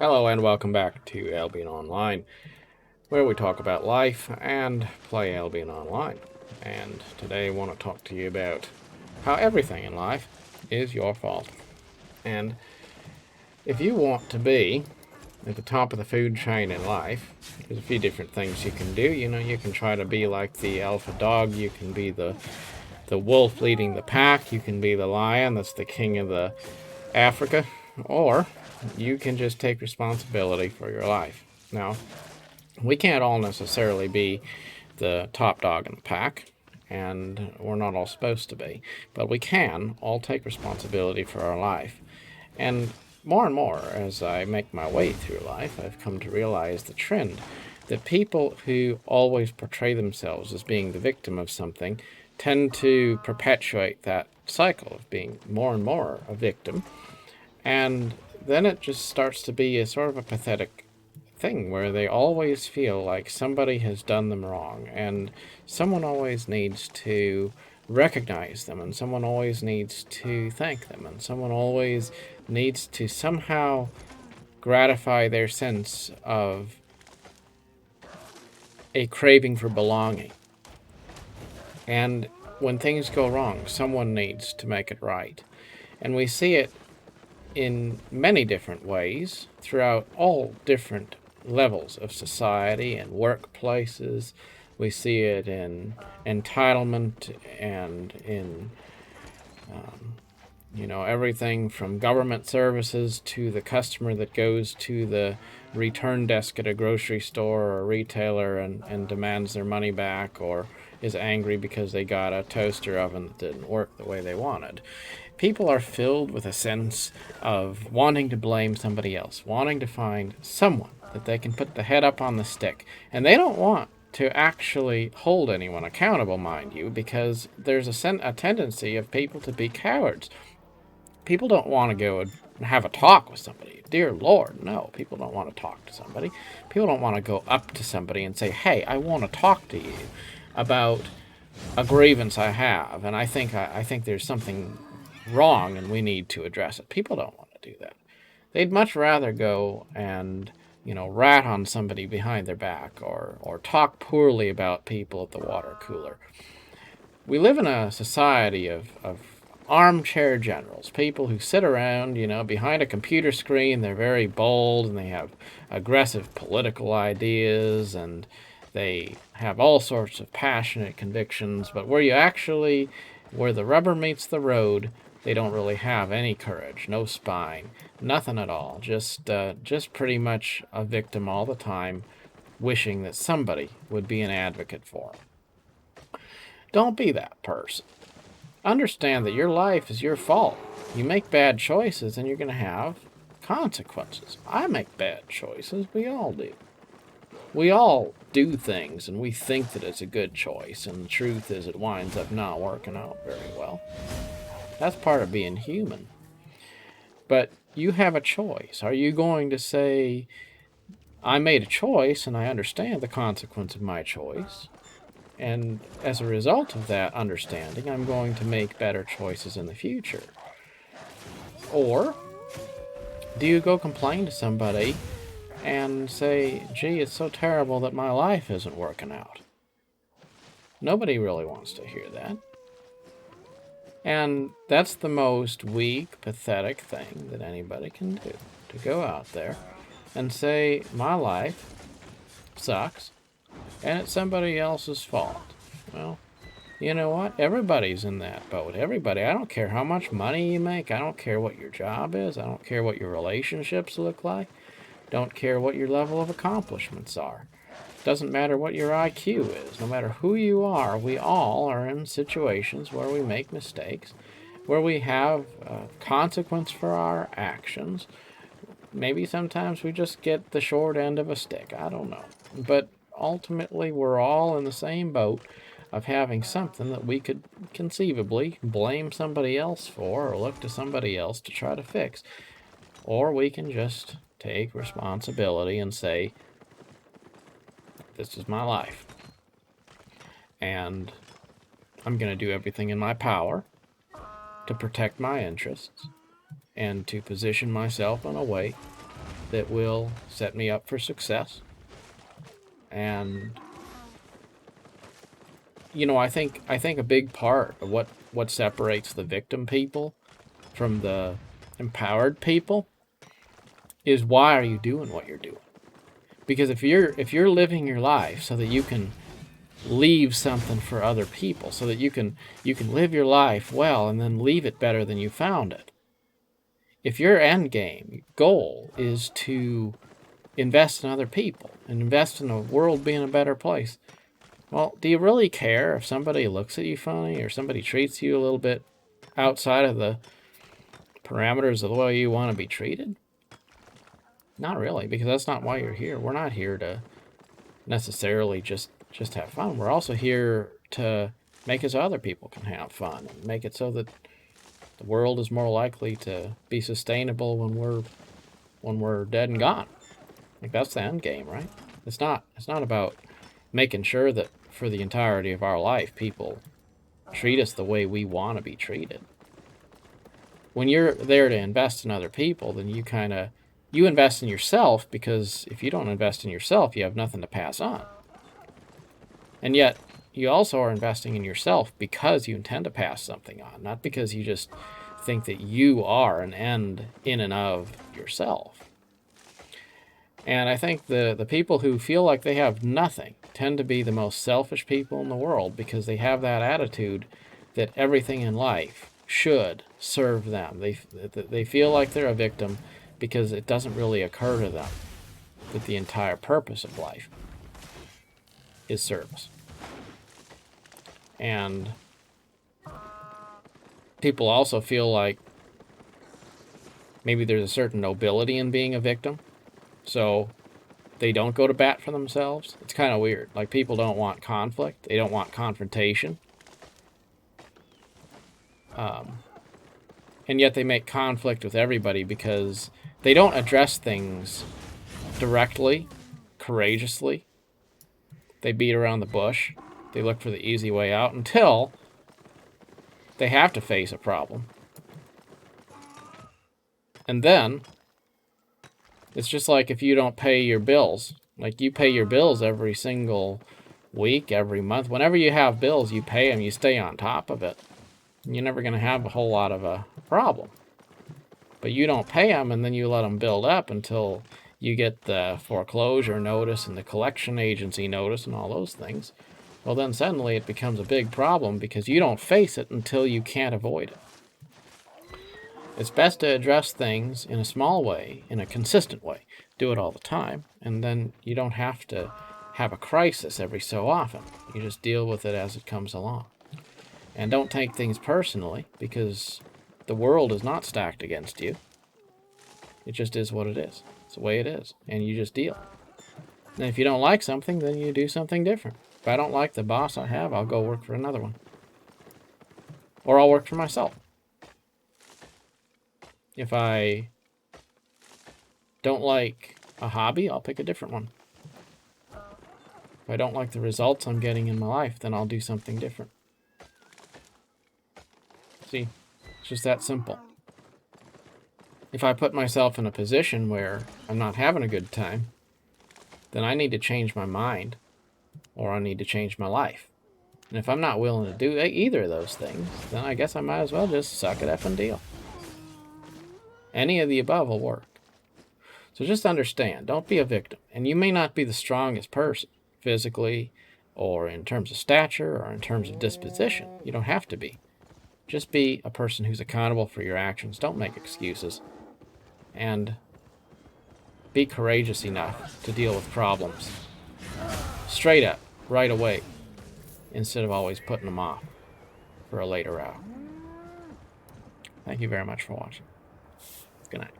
Hello and welcome back to Albion Online, where we talk about life and play Albion Online. And today I want to talk to you about how everything in life is your fault. And if you want to be at the top of the food chain in life, there's a few different things you can do. You can try to be like the alpha dog, you can be the wolf leading the pack, you can be the lion that's the king of the Africa, or you can just take responsibility for your life. Now, we can't all necessarily be the top dog in the pack, and we're not all supposed to be, but we can all take responsibility for our life. And more, as I make my way through life, I've come to realize the trend that people who always portray themselves as being the victim of something tend to perpetuate that cycle of being more and more a victim, and then it just starts to be a sort of a pathetic thing where they always feel like somebody has done them wrong, and someone always needs to recognize them, and someone always needs to thank them, and someone always needs to somehow gratify their sense of a craving for belonging. And when things go wrong, someone needs to make it right. And we see it in many different ways throughout all different levels of society and workplaces. We see it in entitlement and in everything from government services to the customer that goes to the return desk at a grocery store or a retailer and demands their money back, or is angry because they got a toaster oven that didn't work the way they wanted. People are filled with a sense of wanting to blame somebody else, wanting to find someone that they can put the head up on the stick. And they don't want to actually hold anyone accountable, mind you, because there's a tendency of people to be cowards. People don't want to go and have a talk with somebody. Dear Lord, no. People don't want to talk to somebody. People don't want to go up to somebody and say, hey, I want to talk to you about a grievance I have, and I think there's something wrong and we need to address it. People don't want to do that. They'd much rather go and rat on somebody behind their back, or talk poorly about people at the water cooler. We live in a society of armchair generals, people who sit around, behind a computer screen. They're very bold and they have aggressive political ideas, and they have all sorts of passionate convictions, but where the rubber meets the road, they don't really have any courage, no spine, nothing at all. Just pretty much a victim all the time, wishing that somebody would be an advocate for them. Don't be that person. Understand that your life is your fault. You make bad choices and you're going to have consequences. I make bad choices. We all do. We all do things and we think that it's a good choice, and the truth is it winds up not working out very well. That's part of being human. But you have a choice. Are you going to say, I made a choice and I understand the consequence of my choice, and as a result of that understanding, I'm going to make better choices in the future? Or do you go complain to somebody and say, gee, it's so terrible that my life isn't working out? Nobody really wants to hear that. And that's the most weak, pathetic thing that anybody can do, to go out there and say, my life sucks and it's somebody else's fault. Well, you know what? Everybody's in that boat. Everybody. I don't care how much money you make. I don't care what your job is. I don't care what your relationships look like. Don't care what your level of accomplishments are. Doesn't matter what your IQ is. No matter who you are, we all are in situations where we make mistakes, where we have consequence for our actions. Maybe sometimes we just get the short end of a stick. I don't know. But ultimately, we're all in the same boat of having something that we could conceivably blame somebody else for, or look to somebody else to try to fix. Or we can just take responsibility and say, this is my life. And I'm going to do everything in my power to protect my interests and to position myself in a way that will set me up for success. And I think a big part of what separates the victim people from the empowered people is, why are you doing what you're doing? Because if you're living your life so that you can leave something for other people, so that you can live your life well and then leave it better than you found it. If your end game goal is to invest in other people and invest in the world being a better place, well, do you really care if somebody looks at you funny or somebody treats you a little bit outside of the parameters of the way you want to be treated? Not really, because that's not why you're here. We're not here to necessarily just have fun. We're also here to make it so other people can have fun and make it so that the world is more likely to be sustainable when we're dead and gone. Like, that's the end game, right? It's not about making sure that for the entirety of our life people treat us the way we want to be treated. When you're there to invest in other people, then you invest in yourself, because if you don't invest in yourself, you have nothing to pass on. And yet, you also are investing in yourself because you intend to pass something on, not because you just think that you are an end in and of yourself. And I think the people who feel like they have nothing tend to be the most selfish people in the world, because they have that attitude that everything in life should serve them. They feel like they're a victim because it doesn't really occur to them that the entire purpose of life is service. And people also feel like maybe there's a certain nobility in being a victim, so they don't go to bat for themselves. It's kind of weird. Like, people don't want conflict. They don't want confrontation. And yet they make conflict with everybody because they don't address things directly, courageously. They beat around the bush. They look for the easy way out until they have to face a problem. And then it's just like if you don't pay your bills. Like, you pay your bills every single week, every month. Whenever you have bills, you pay them. You stay on top of it. You're never going to have a whole lot of a problem. But you don't pay them, and then you let them build up until you get the foreclosure notice and the collection agency notice and all those things. Well, then suddenly it becomes a big problem because you don't face it until you can't avoid it. It's best to address things in a small way, in a consistent way. Do it all the time, and then you don't have to have a crisis every so often. You just deal with it as it comes along. And don't take things personally, because the world is not stacked against you. It just is what it is. It's the way it is, and you just deal. And if you don't like something, then you do something different. If I don't like the boss I have, I'll go work for another one. Or I'll work for myself. If I don't like a hobby, I'll pick a different one. If I don't like the results I'm getting in my life, then I'll do something different. See, it's just that simple. If I put myself in a position where I'm not having a good time, then I need to change my mind, or I need to change my life. And if I'm not willing to do either of those things, then I guess I might as well just suck it up and deal. Any of the above will work. So just understand, don't be a victim. And you may not be the strongest person, physically, or in terms of stature, or in terms of disposition. You don't have to be. Just be a person who's accountable for your actions. Don't make excuses. And be courageous enough to deal with problems straight up, right away, instead of always putting them off for a later hour. Thank you very much for watching. Good night.